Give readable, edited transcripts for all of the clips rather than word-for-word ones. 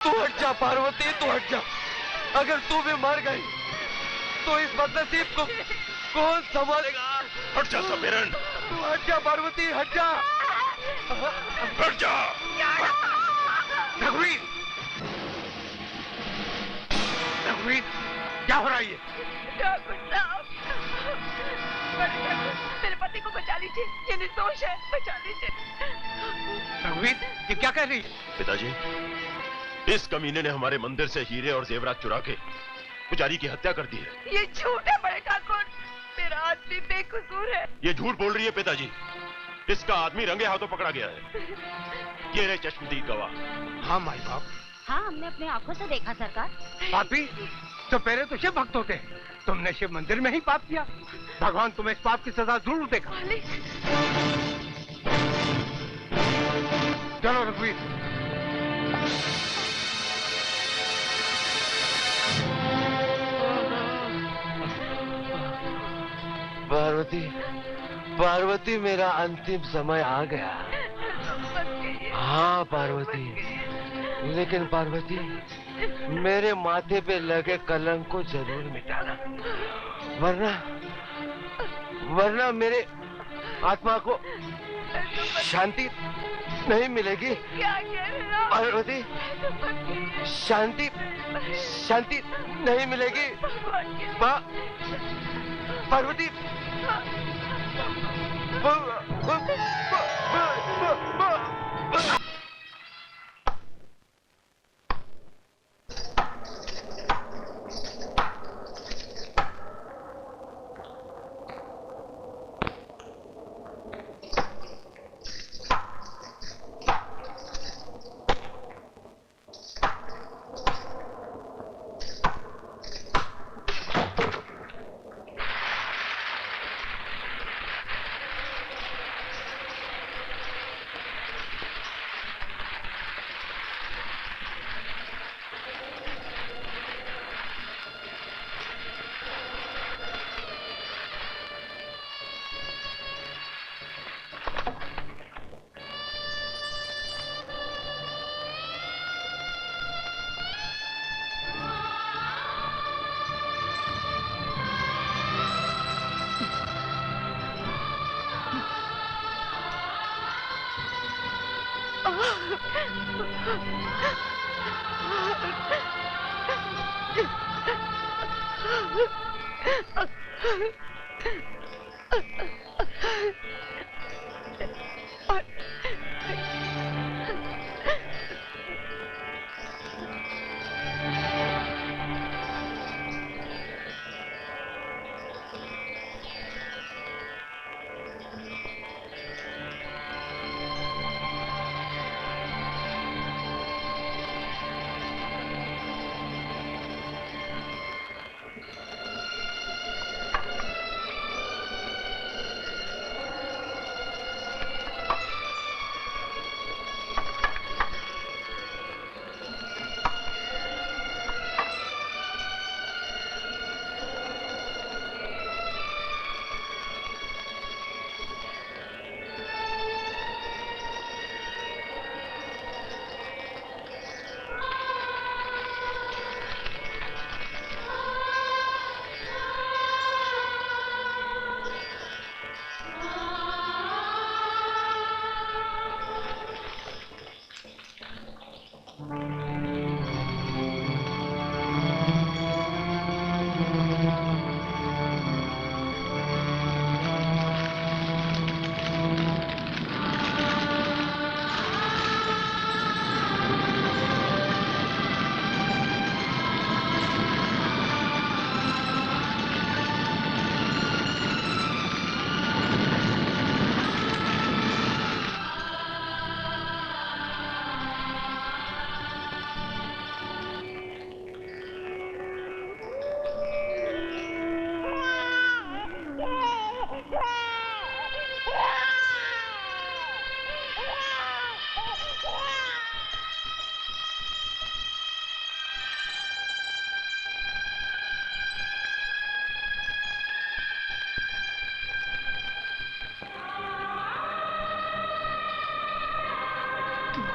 तू हट जा पार्वती, तू हट जा। अगर तू भी मर गई तो इस बदनसीब को कौन संभालेगा? हट जा समीरन। तू हट जा पार्वती, हट जा। हट जा। रघुवीर, रघुवीर, क्या हो रहा है ये? ठाकुर साहब, मेरे पति को बचा लीजिए, ये निर्दोष है, बचा लीजिए। रघुवीर, ये क्या कह रही है? पिताजी, इस कमीने ने हमारे मंदिर से हीरे और जेवरात चुरा के पुजारी की हत्या कर दी है। ये झूठ है बड़े ठाकुर, मेरा आदमी बेकसूर है। ये झूठ बोल रही है पिताजी। इसका आदमी रंगे हाथों पकड़ा गया है। ये रहे चश्मदीद गवाह। हाँ माई बाप। हाँ, हमने अपने आंखों से देखा सरकार। पापी, तो पहले तो शिव भक्त होते हैं, तुमने शिव मंदिर में ही पाप किया। भगवान तुम्हें इस पाप की सजा जरूर देगा। चलो रघुवीर। पार्वती, पार्वती, मेरा अंतिम समय आ गया। हाँ पार्वती, लेकिन पार्वती, मेरे माथे पे लगे कलंक को जरूर मिटाना, वरना मेरे आत्मा को शांति नहीं मिलेगी। पार्वती, शांति नहीं मिलेगी। पार्वती,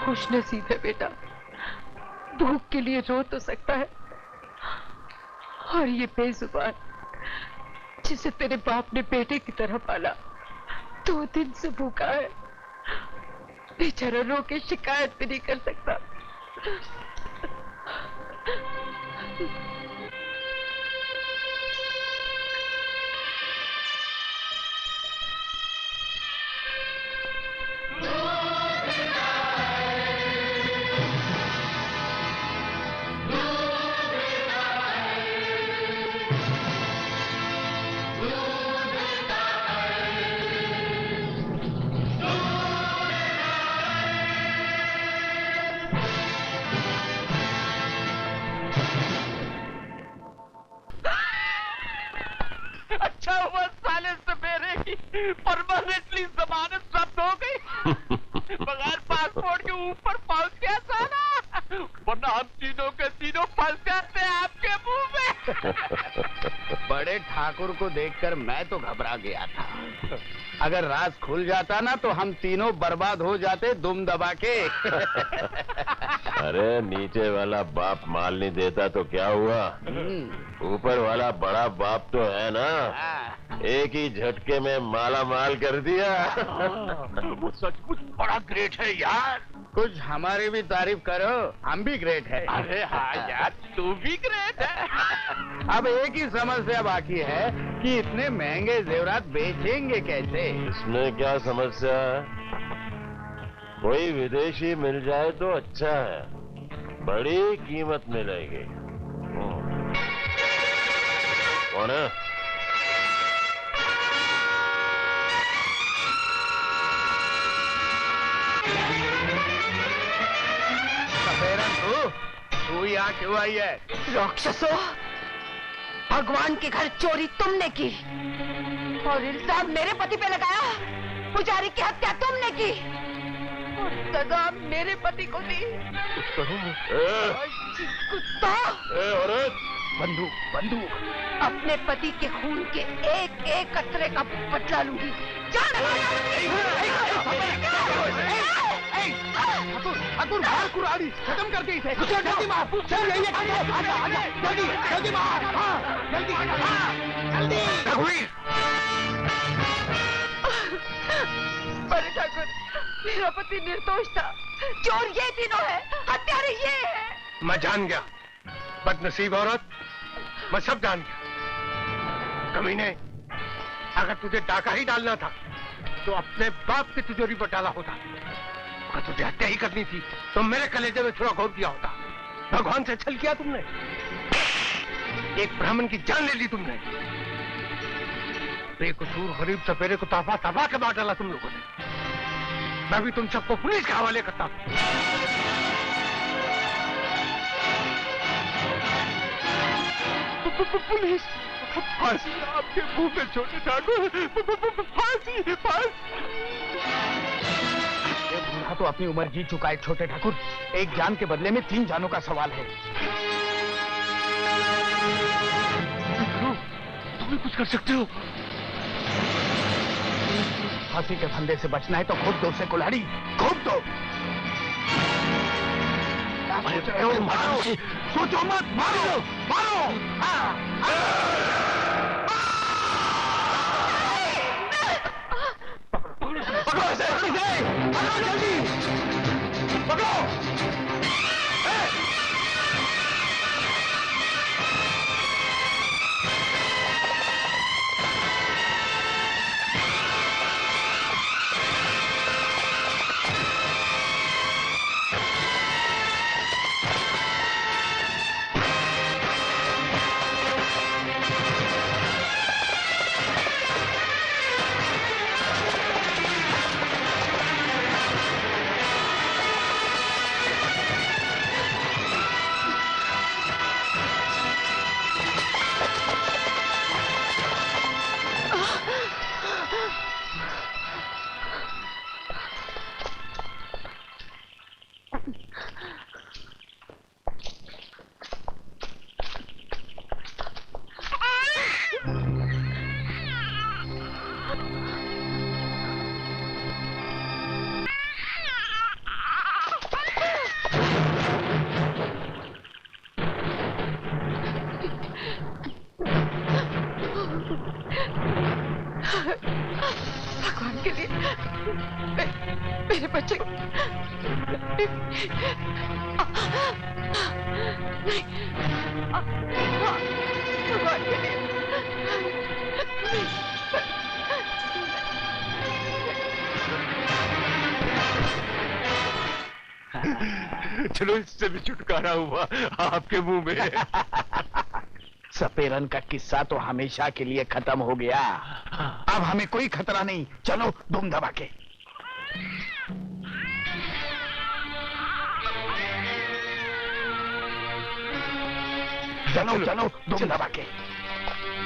खुश नसीब है बेटा, भूख के लिए रो तो सकता है, और ये बेजुबान जिसे तेरे बाप ने बेटे की तरह पाला 2 दिन से भूखा है, बेचारा रो के शिकायत भी नहीं कर सकता। अच्छा हुआ साले सवेरे ही परमानेंटली जमानत प्राप्त हो गई। बगैर पासपोर्ट के ऊपर पहुंच गया साला, वरना हम तीनों के तीनों फंस जाते हैं आपके मुंह में। बड़े ठाकुर को देखकर मैं तो घबरा गया था। अगर राज खुल जाता ना तो हम तीनों बर्बाद हो जाते दुम दबा के। अरे नीचे वाला बाप माल नहीं देता तो क्या हुआ, ऊपर वाला बड़ा बाप तो है ना, एक ही झटके में माला माल कर दिया। वो सचमुच बड़ा ग्रेट है यार। कुछ हमारी भी तारीफ करो, हम भी ग्रेट है। अरे हाँ यार, तू भी ग्रेट है। अब एक ही समस्या बाकी है कि इतने महंगे जेवरात बेचेंगे कैसे। इसमें क्या समस्या है, कोई विदेशी मिल जाए तो अच्छा है, बड़ी कीमत मिलेगी। कौन है? तू यहाँ क्यों आई है? राक्षसों, भगवान के घर चोरी तुमने की और इल्जाम मेरे पति पे लगाया। पुजारी की हत्या तुमने की और सजा मेरे पति को दी। कुत्ता! औरत! बंदूक बंदूक! अपने पति के खून के एक एक कतरे का बदला लूंगी। ठाकुर मार कुराड़ी, खत्म कर दी इसे। जल्दी मार, चल यही जल्दी जल्दी मार, जल्दी जल्दी। बड़े ठाकुर, मेरा पति निर्दोष था, चोर ये तीनों है, हत्यारे ये है। मैं जान गया, बदनसीब औरत, मैं सब जान गया। कमीने, अगर तुझे डाका ही डालना था तो अपने बाप की तिजोरी पर डाला होता। अगर तुझे हत्या ही करनी थी तो मेरे कलेजे में थोड़ा घोर दिया होता। भगवान से छल किया तुमने, एक ब्राह्मण की जान ले ली तुमने, बेकसूर गरीब सपेरे को ताबा ताबा के मार डाला तुम लोगों ने। मैं भी तुम सबको पुलिस के हवाले करता हूं। पुलिस! फांसी आपके मुंह पे छोटे ठाकुर, फांसी फांसी। ये बूढ़ा तो अपनी उम्र जी चुका है छोटे ठाकुर, एक जान के बदले में 3 जानों का सवाल है। तुम भी कुछ कर सकते हो। फांसी के फंदे से बचना है तो खूब दो से कुल्हाड़ी, खूब दो। मारो, सोचो मत, मारो मारो। पकड़ो इसे, पकड़ो जल्दी, पकड़ो। मेरे बच्चे को नहीं, भगवान के लिए चलो इससे भी छुटकारा हुआ आपके मुंह में। सपेरन का किस्सा तो हमेशा के लिए खत्म हो गया। अब हमें कोई खतरा नहीं। चलो धूम दबा के। चलो चलो धूम दबा के।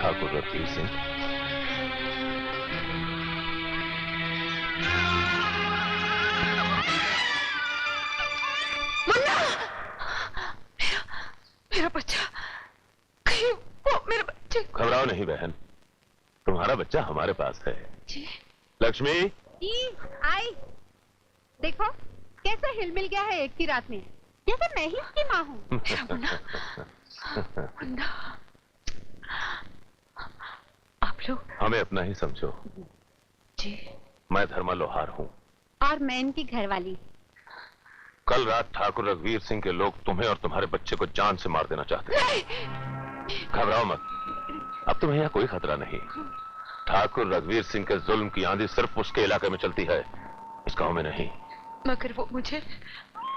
ठाकुर रघुवीर सिंह, मेरा बच्चा, कहीं वो मेरे बच्चे। घबराओ नहीं बहन, तुम्हारा बच्चा हमारे पास है। जी लक्ष्मी, आई देखो कैसे हिलमिल गया है एक ही रात में, जैसे मैं ही उसकी माँ हूँ। मेरा मुन्ना, मुन्ना, आप लोग हमें अपना ही समझो। जी। मैं धर्मा लोहार हूँ और मैं इनकी घरवाली। कल रात ठाकुर रघुवीर सिंह के लोग तुम्हें और तुम्हारे बच्चे को जान से मार देना चाहते हैं। घबराओ मत, अब तुम्हें यहाँ कोई खतरा नहीं। ठाकुर रघुवीर सिंह के जुल्म की आंधी सिर्फ उसके इलाके में चलती है, इस गांव में नहीं। मगर वो मुझे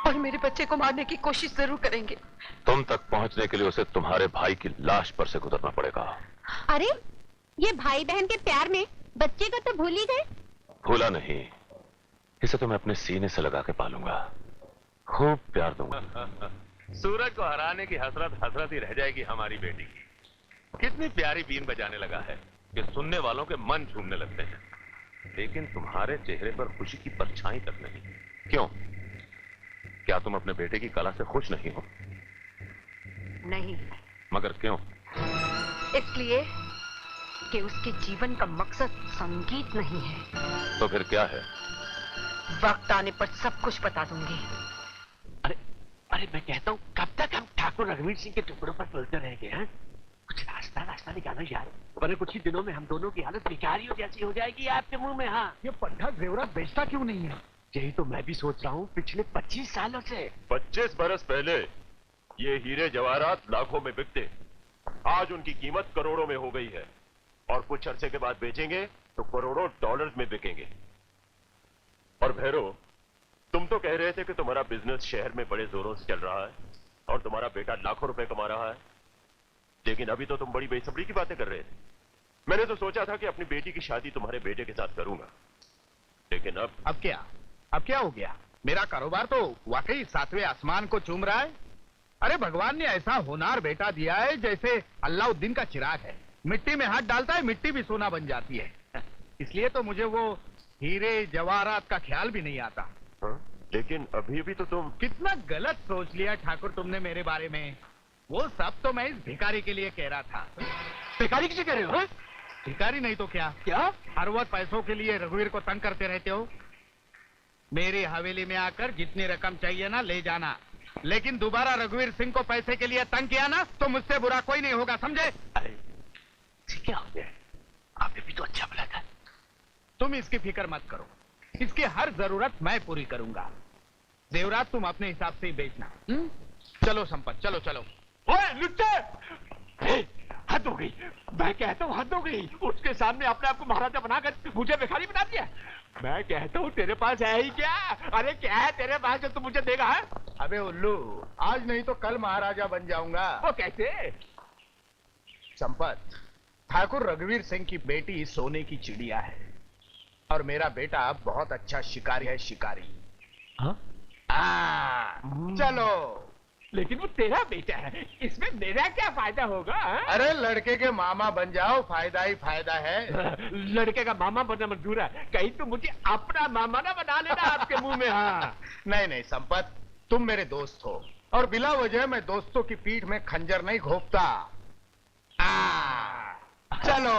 और मेरे बच्चे को मारने की कोशिश जरूर करेंगे। तुम तक पहुंचने के लिए उसे तुम्हारे भाई की लाश पर से गुजरना पड़ेगा। अरे ये भाई बहन के प्यार में बच्चे को तो भूल ही गए। भूला नहीं, इसे तो मैं अपने सीने से लगा के पालूंगा, खूब प्यार दूंगा। सूरज को हराने की हसरत हसरत ही रह जाएगी हमारी बेटी की। कितनी प्यारी बीन बजाने लगा है कि सुनने वालों के मन झूमने लगते हैं, लेकिन तुम्हारे चेहरे पर खुशी की परछाई तक नहीं। क्यों? क्या तुम अपने बेटे की कला से खुश नहीं हो? नहीं। मगर क्यों? इसलिए कि उसके जीवन का मकसद संगीत नहीं है। तो फिर क्या है? वक्त आने पर सब कुछ बता दूंगी। अरे मैं कहता हूँ कब तक हम ठाकुर रघुवीर सिंह के टुकड़ों पर चलते रहेंगे? हैं? कुछ रास्ता निकालो यार, वरना कुछ ही दिनों में हम दोनों की हालत भिखारियों जैसी हो जाएगी आपके मुंह में। हाँ, ये पट्टा जेवरात बेचता क्यों नहीं है? यही तो मैं भी सोच रहा हूँ पिछले 25 सालों से। 25 बरस पहले ये हीरे जवाहरात लाखों में बिकते, आज उनकी कीमत करोड़ों में हो गई है, और कुछ अरसे के बाद बेचेंगे तो करोड़ों डॉलर्स में बिकेंगे। और भैरो, तुम तो कह रहे थे कि तुम्हारा बिजनेस शहर में बड़े जोरों से चल रहा है और तुम्हारा बेटा लाखों रुपए कमा रहा है, लेकिन अभी तो तुम बड़ी बेसब्री की बातें कर रहे थे। मैंने तो सोचा था कि अपनी बेटी की शादी तुम्हारे बेटे के साथ करूंगा, लेकिन अब क्या हो गया? मेरा कारोबार तो वाकई 7वें आसमान को चूम रहा है। अरे भगवान ने ऐसा होनहार बेटा दिया है जैसे अल्लाउद्दीन का चिराग है, मिट्टी में हाथ डालता है मिट्टी भी सोना बन जाती है। इसलिए तो मुझे वो हीरे जवाहरात का ख्याल भी नहीं आता। लेकिन अभी भी तो तुम कितना गलत सोच लिया ठाकुर तुमने मेरे बारे में। वो सब तो मैं इस भिखारी के लिए कह रहा था। भिखारी किसे कह रहे हो? भिखारी नहीं तो क्या? हर वक्त पैसों के लिए रघुवीर को तंग करते रहते हो। मेरी हवेली में आकर जितनी रकम चाहिए ना ले जाना, लेकिन दोबारा रघुवीर सिंह को पैसे के लिए तंग किया ना तो मुझसे बुरा कोई नहीं होगा, समझे? अरे क्या हो गया? आपने भी तो अच्छा बोला था। तुम इसकी फिक्र मत करो, इसकी हर जरूरत मैं पूरी करूंगा। जेवरात तुम अपने हिसाब से ही बेचना। चलो संपत, चलो चलो। ओए लुच्चे, हद हो गई। मैं कहता हूँ हद हो गई। उसके सामने अपने आप को महाराजा बनाकर मुझे भिखारी बना दिया। मैं कहता हूँ तेरे पास है ही क्या? अरे क्या है तेरे पास जो तू मुझे देगा? है? अबे उल्लू, आज नहीं तो कल महाराजा बन जाऊंगा। वो कैसे? संपत, ठाकुर रघुवीर सिंह की बेटी सोने की चिड़िया है और मेरा बेटा बहुत अच्छा शिकारी है, शिकारी। हाँ? चलो। लेकिन वो तेरा बेटा है, इसमें मेरा क्या फायदा होगा? है? अरे लड़के के मामा बन जाओ, फायदा ही फायदा है। लड़के का मामा बनना मंजूर है, कहीं तो मुझे अपना मामा ना बना लेना आपके मुंह में। हाँ नहीं नहीं संपत, तुम मेरे दोस्त हो और बिला वजह मैं दोस्तों की पीठ में खंजर नहीं घोंपता। चलो।